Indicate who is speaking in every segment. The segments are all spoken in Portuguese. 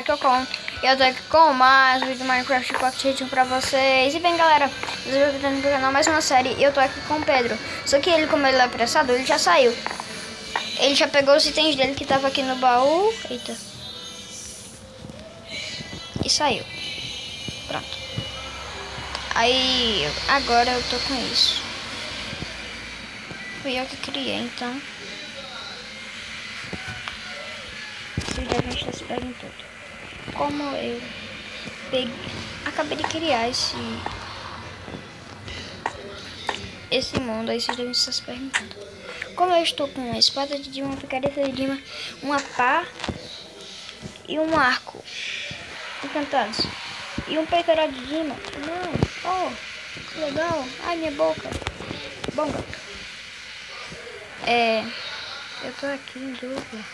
Speaker 1: que eu como. Eu tô aqui com mais vídeo do Minecraft Pocket pra vocês. E bem, galera, eu tô no canal mais uma série e eu tô aqui com o Pedro. Só que ele, como ele é apressado, ele já saiu. Ele já pegou os itens dele que tava aqui no baú. Eita. E saiu. Pronto. Aí, agora eu tô com isso. Fui eu que criei, então. Vocês devem estar se perguntando como eu acabei de criar esse mundo. Aí vocês devem estar se perguntando como eu estou com uma espada de Dima, uma picareta de Dima, uma pá e um arco encantados e um peitoral de Dima. Não, oh, que legal. Ai, minha boca. Bom, eu tô aqui em dúvida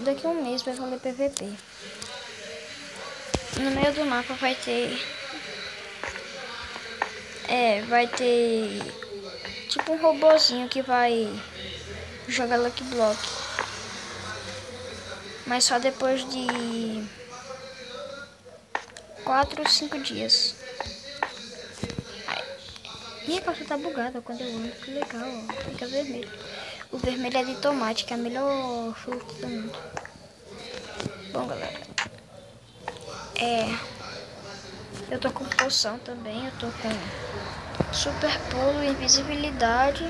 Speaker 1: daqui a um mês vai valer PVP. No meio do mapa vai ter tipo um robozinho que vai jogar Lucky Block, mas só depois de 4 ou 5 dias. Minha calça tá bugada quando eu ando, que legal, ó. Fica vermelho. O vermelho é de tomate, que é a melhor fruta do mundo. Bom, galera, eu tô com poção também, eu tô com super pulo, invisibilidade,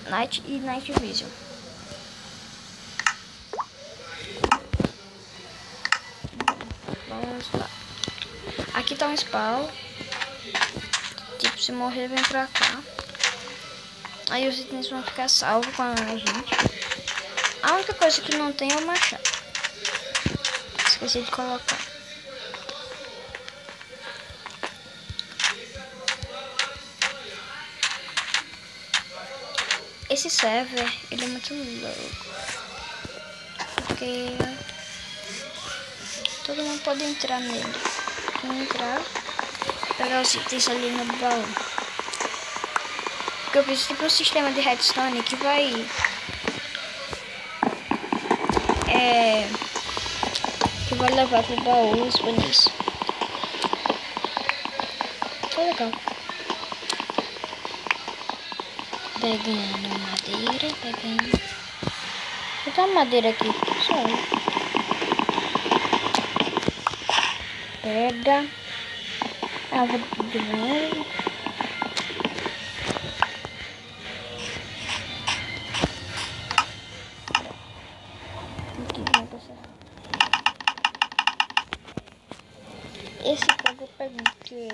Speaker 1: night vision. Vamos lá. Aqui tá um spawn. Tipo, se morrer, vem pra cá. Aí os itens vão ficar salvos com a gente. A única coisa que não tem é o machado. Esqueci de colocar. Esse server, ele é muito louco. Porque todo mundo pode entrar nele. Quem entrar, pegar os itens ali no baú. Porque eu preciso tipo um sistema de redstone que vai levar pro baú os bonis. Tá legal. Pegando madeira, Vou dar madeira aqui, só. Pega. Árvore de novo. Esse fogo eu pego porque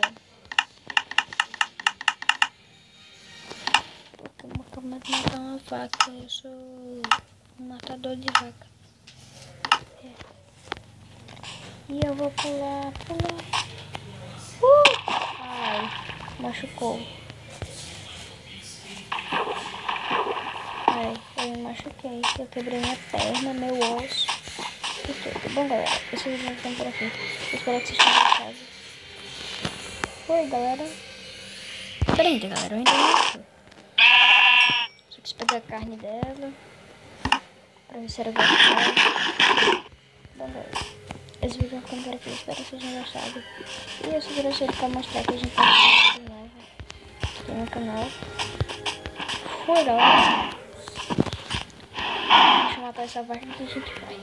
Speaker 1: eu acabo de matar uma vaca. Eu sou um matador de vaca. E eu vou pular. Ai, machucou. Ai, eu me machuquei. Eu quebrei minha perna, meu osso. Bom, galera, esse vídeo vai ficando por aqui. Eu espero que vocês tenham gostado. Foi, galera. Peraí, galera, eu ainda não fui. Só quis pegar a carne dela pra ver se era gostosa. Bom, galera, esse vídeo vai ficando por aqui. Eu espero que vocês tenham gostado. E eu só trouxe ele pra mostrar que a gente tá de novo aqui no canal. Foi, galera. Deixa eu matar essa vaca que a gente vai.